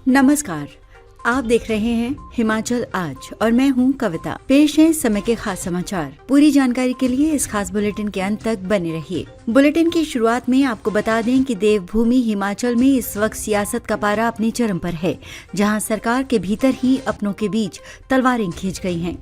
नमस्कार, आप देख रहे हैं हिमाचल आज और मैं हूं कविता। पेश है समय के खास समाचार। पूरी जानकारी के लिए इस खास बुलेटिन के अंत तक बने रहिए। बुलेटिन की शुरुआत में आपको बता दें कि देवभूमि हिमाचल में इस वक्त सियासत का पारा अपने चरम पर है, जहां सरकार के भीतर ही अपनों के बीच तलवारें खींच गई हैं।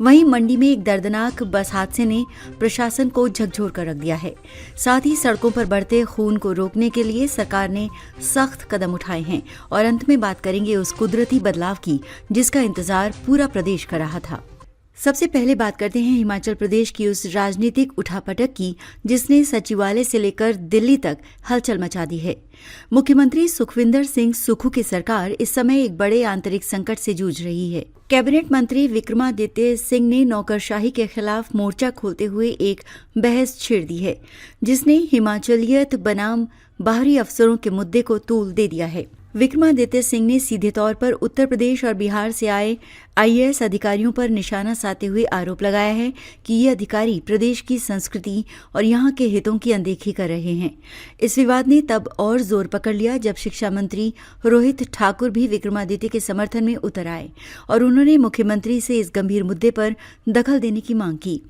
वहीं मंडी में एक दर्दनाक बस हादसे ने प्रशासन को झकझोर कर रख दिया है। साथ ही सड़कों पर बढ़ते खून को रोकने के लिए सरकार ने सख्त कदम उठाए हैं और अंत में बात करेंगे उस कुदरती बदलाव की जिसका इंतजार पूरा प्रदेश कर रहा था। सबसे पहले बात करते हैं हिमाचल प्रदेश की उस राजनीतिक उठापटक की जिसने सचिवालय से लेकर दिल्ली तक हलचल मचा दी है। मुख्यमंत्री सुखविंदर सिंह सुक्खू की सरकार इस समय एक बड़े आंतरिक संकट से जूझ रही है। कैबिनेट मंत्री विक्रमादित्य सिंह ने नौकरशाही के खिलाफ मोर्चा खोलते हुए एक बहस छेड़ दी है, जिसने हिमाचलियत बनाम बाहरी अफसरों के मुद्दे को तूल दे दिया है। विक्रमादित्य सिंह ने सीधे तौर पर उत्तर प्रदेश और बिहार से आए आईएएस अधिकारियों पर निशाना साधते हुए आरोप लगाया है कि ये अधिकारी प्रदेश की संस्कृति और यहाँ के हितों की अनदेखी कर रहे हैं। इस विवाद ने तब और जोर पकड़ लिया जब शिक्षा मंत्री रोहित ठाकुर भी विक्रमादित्य के समर्थन में उतर आए और उन्होंने मुख्यमंत्री से इस गंभीर मुद्दे पर दखल देने की मांग की।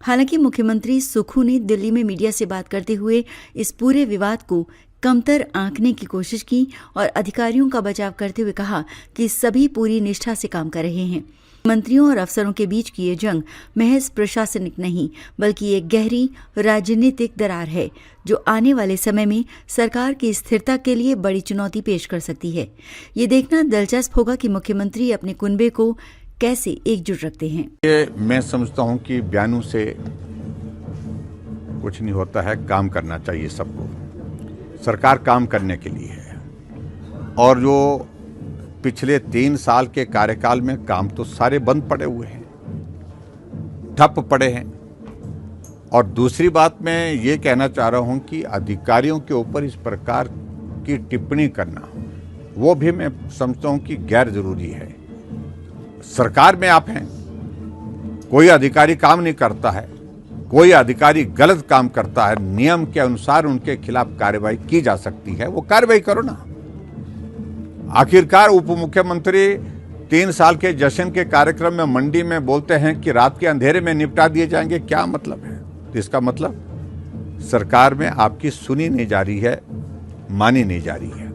हालांकि मुख्यमंत्री सुक्खू ने दिल्ली में मीडिया से बात करते हुए इस पूरे विवाद को कमतर आंकने की कोशिश की और अधिकारियों का बचाव करते हुए कहा कि सभी पूरी निष्ठा से काम कर रहे हैं। मंत्रियों और अफसरों के बीच की ये जंग महज प्रशासनिक नहीं बल्कि एक गहरी राजनीतिक दरार है जो आने वाले समय में सरकार की स्थिरता के लिए बड़ी चुनौती पेश कर सकती है। ये देखना दिलचस्प होगा कि मुख्यमंत्री अपने कुनबे को कैसे एकजुट रखते हैं। ये मैं समझता हूँ कि बयानों से कुछ नहीं होता है, काम करना चाहिए सबको। सरकार काम करने के लिए है और जो पिछले 3 साल के कार्यकाल में काम तो सारे बंद पड़े हुए हैं, ठप पड़े हैं। और दूसरी बात मैं ये कहना चाह रहा हूं कि अधिकारियों के ऊपर इस प्रकार की टिप्पणी करना वो भी मैं समझता हूं कि गैर जरूरी है। सरकार में आप हैं, कोई अधिकारी काम नहीं करता है, कोई अधिकारी गलत काम करता है, नियम के अनुसार उनके खिलाफ कार्रवाई की जा सकती है, वो कार्रवाई करो ना। आखिरकार उप मुख्यमंत्री 3 साल के जश्न के कार्यक्रम में मंडी में बोलते हैं कि रात के अंधेरे में निपटा दिए जाएंगे, क्या मतलब है? तो इसका मतलब सरकार में आपकी सुनी नहीं जा रही है, मानी नहीं जा रही है।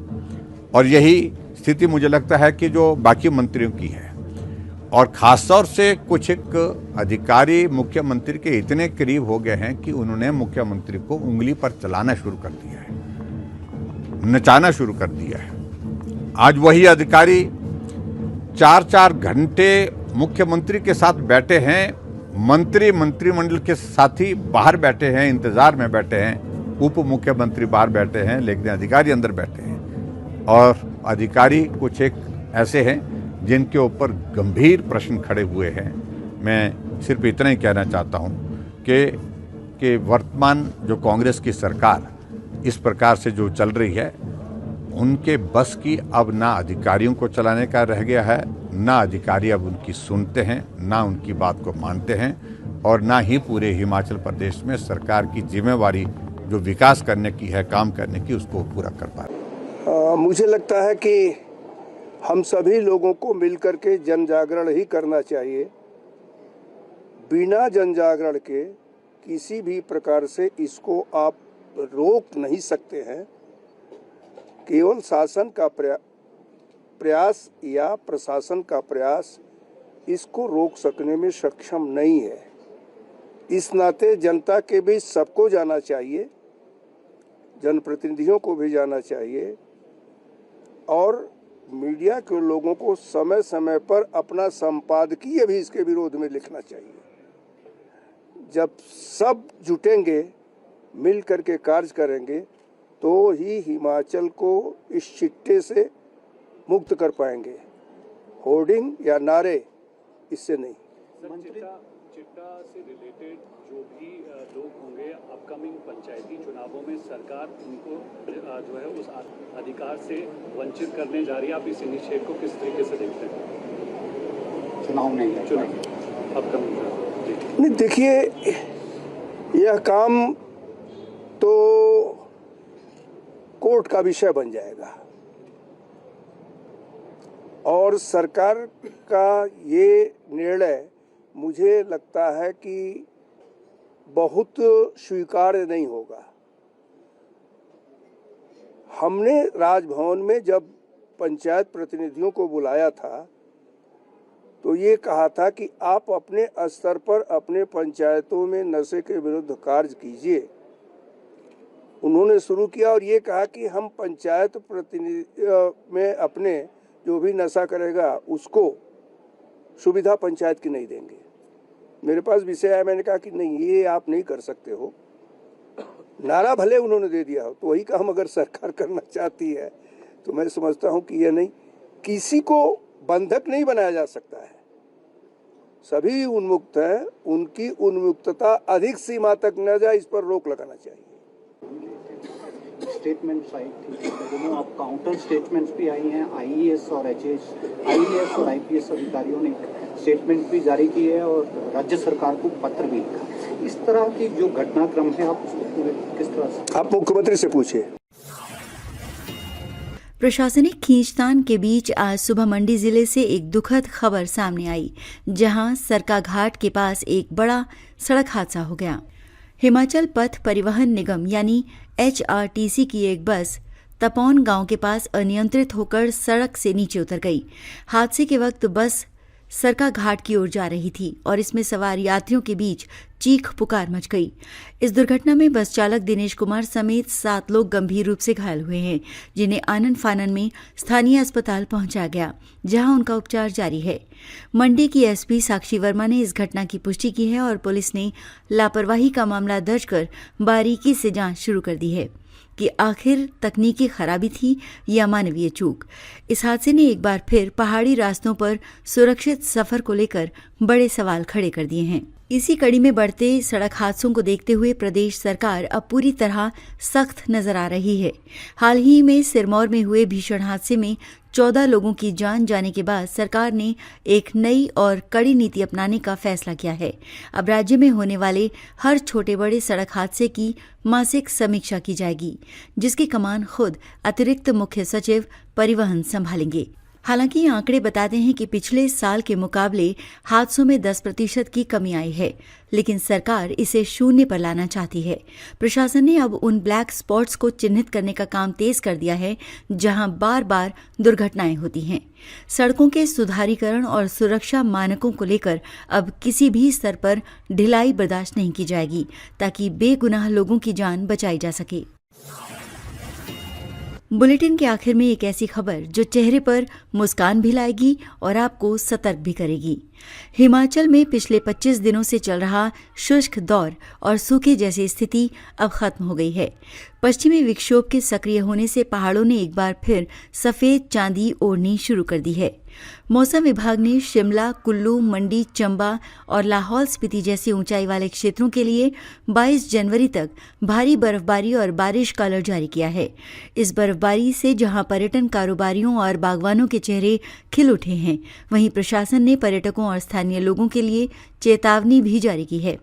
और यही स्थिति मुझे लगता है कि जो बाकी मंत्रियों की है और खासतौर से कुछ एक अधिकारी मुख्यमंत्री के इतने करीब हो गए हैं कि उन्होंने मुख्यमंत्री को उंगली पर चलाना शुरू कर दिया है, नचाना शुरू कर दिया है। आज वही अधिकारी 4-4 घंटे मुख्यमंत्री के साथ बैठे हैं, मंत्रिमंडल के साथी बाहर बैठे हैं, इंतजार में बैठे हैं, उप मुख्यमंत्री बाहर बैठे हैं, लेकिन अधिकारी अंदर बैठे हैं। और अधिकारी कुछ एक ऐसे हैं जिनके ऊपर गंभीर प्रश्न खड़े हुए हैं। मैं सिर्फ इतना ही कहना चाहता हूं कि वर्तमान जो कांग्रेस की सरकार इस प्रकार से जो चल रही है, उनके बस की अब ना अधिकारियों को चलाने का रह गया है, ना अधिकारी अब उनकी सुनते हैं, ना उनकी बात को मानते हैं और ना ही पूरे हिमाचल प्रदेश में सरकार की जिम्मेवारी जो विकास करने की है, काम करने की, उसको पूरा कर पा रहे। मुझे लगता है कि हम सभी लोगों को मिलकर के जन जागरण ही करना चाहिए। बिना जन जागरण के किसी भी प्रकार से इसको आप रोक नहीं सकते हैं। केवल शासन का प्रयास या प्रशासन का प्रयास इसको रोक सकने में सक्षम नहीं है। इस नाते जनता के बीच सबको जाना चाहिए, जनप्रतिनिधियों को भी जाना चाहिए और मीडिया के लोगों को समय समय पर अपना संपादकीय भी इसके विरोध में लिखना चाहिए। जब सब जुटेंगे, मिल करके कार्य करेंगे, तो ही हिमाचल को इस चिट्टे से मुक्त कर पाएंगे। होर्डिंग या नारे इससे नहीं। चिट्टा से रिलेटेड जो भी लोग होंगे अपकमिंग पंचायती चुनावों में सरकार उनको जो है उस अधिकार से वंचित करने जा रही है। आप इस इनिशिएटिव को किस तरीके से देखते हैं? चुनाव अपकमिंग नहीं, देखिए यह काम तो कोर्ट का विषय बन जाएगा। और सरकार का ये निर्णय मुझे लगता है कि बहुत स्वीकार्य नहीं होगा। हमने राजभवन में जब पंचायत प्रतिनिधियों को बुलाया था तो ये कहा था कि आप अपने स्तर पर अपने पंचायतों में नशे के विरुद्ध कार्य कीजिए। उन्होंने शुरू किया और ये कहा कि हम पंचायत प्रतिनिधि में अपने जो भी नशा करेगा उसको सुविधा पंचायत की नहीं देंगे। मेरे पास विषय आया, मैंने कहा कि नहीं, ये आप नहीं कर सकते हो। नारा भले उन्होंने दे दिया हो, तो वही काम अगर सरकार करना चाहती है तो मैं समझता हूं कि ये नहीं, किसी को बंधक नहीं बनाया जा सकता है। सभी उन्मुक्त है, उनकी उन्मुक्तता अधिक सीमा तक न जाए, इस पर रोक लगाना चाहिए। स्टेटमेंट्स आई थी, दोनों अब काउंटर स्टेटमेंट्स भी आई हैं। आईएएस और आईपीएस अधिकारियों ने स्टेटमेंट भी जारी की है और राज्य सरकार को पत्र भी लिखा। इस तरह की जो घटनाक्रम है, आप उसको पूरे किस तरह से, आप मुख्यमंत्री से पूछिए। प्रशासनिक खींचतान के बीच आज सुबह मंडी जिले से एक दुखद खबर सामने आई, जहां सरकाघाट के पास एक बड़ा सड़क हादसा हो गया। हिमाचल पथ परिवहन निगम यानी HRTC की एक बस तपौन गांव के पास अनियंत्रित होकर सड़क से नीचे उतर गई। हादसे के वक्त बस सरकाघाट की ओर जा रही थी और इसमें सवार यात्रियों के बीच चीख पुकार मच गई। इस दुर्घटना में बस चालक दिनेश कुमार समेत 7 लोग गंभीर रूप से घायल हुए हैं, जिन्हें आनन फानन में स्थानीय अस्पताल पहुंचाया गया, जहां उनका उपचार जारी है। मंडी की एसपी साक्षी वर्मा ने इस घटना की पुष्टि की है और पुलिस ने लापरवाही का मामला दर्ज कर बारीकी से जांच शुरू कर दी है कि आखिर तकनीकी खराबी थी या मानवीय चूक। इस हादसे ने एक बार फिर पहाड़ी रास्तों पर सुरक्षित सफर को लेकर बड़े सवाल खड़े कर दिए हैं। इसी कड़ी में बढ़ते सड़क हादसों को देखते हुए प्रदेश सरकार अब पूरी तरह सख्त नजर आ रही है। हाल ही में सिरमौर में हुए भीषण हादसे में 14 लोगों की जान जाने के बाद सरकार ने एक नई और कड़ी नीति अपनाने का फैसला किया है। अब राज्य में होने वाले हर छोटे बड़े सड़क हादसे की मासिक समीक्षा की जाएगी, जिसकी कमान खुद अतिरिक्त मुख्य सचिव परिवहन संभालेंगे। हालांकि आंकड़े बताते हैं कि पिछले साल के मुकाबले हादसों में 10% की कमी आई है, लेकिन सरकार इसे 0 पर लाना चाहती है। प्रशासन ने अब उन ब्लैक स्पॉट्स को चिन्हित करने का काम तेज कर दिया है, जहां बार बार दुर्घटनाएं होती हैं। सड़कों के सुधारीकरण और सुरक्षा मानकों को लेकर अब किसी भी स्तर पर ढिलाई बर्दाश्त नहीं की जाएगी, ताकि बेगुनाह लोगों की जान बचाई जा सके। बुलेटिन के आखिर में एक ऐसी खबर जो चेहरे पर मुस्कान भी लाएगी और आपको सतर्क भी करेगी। हिमाचल में पिछले 25 दिनों से चल रहा शुष्क दौर और सूखे जैसी स्थिति अब खत्म हो गई है। पश्चिमी विक्षोभ के सक्रिय होने से पहाड़ों ने एक बार फिर सफेद चांदी ओढ़नी शुरू कर दी है। मौसम विभाग ने शिमला, कुल्लू, मंडी, चंबा और लाहौल स्पीति जैसे ऊंचाई वाले क्षेत्रों के लिए 22 जनवरी तक भारी बर्फबारी और बारिश का अलर्ट जारी किया है। इस बर्फबारी से जहां पर्यटन कारोबारियों और बागवानों के चेहरे खिल उठे हैं, वहीं प्रशासन ने पर्यटकों और स्थानीय लोगों के लिए चेतावनी भी जारी की है।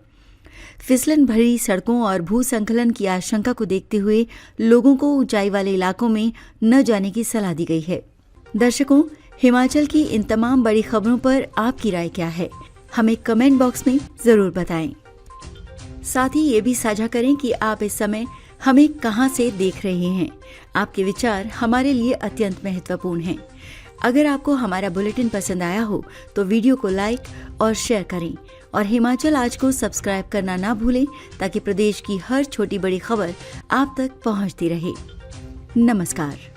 फिसलन भरी सड़कों और भूस्खलन की आशंका को देखते हुए लोगों को ऊंचाई वाले इलाकों में न जाने की सलाह दी गई है। दर्शकों, हिमाचल की इन तमाम बड़ी खबरों पर आपकी राय क्या है? हमें कमेंट बॉक्स में जरूर बताएं। साथ ही ये भी साझा करें कि आप इस समय हमें कहां से देख रहे हैं। आपके विचार हमारे लिए अत्यंत महत्वपूर्ण हैं। अगर आपको हमारा बुलेटिन पसंद आया हो तो वीडियो को लाइक और शेयर करें और हिमाचल आज को सब्सक्राइब करना ना भूलें, ताकि प्रदेश की हर छोटी बड़ी खबर आप तक पहुंचती रहे। नमस्कार।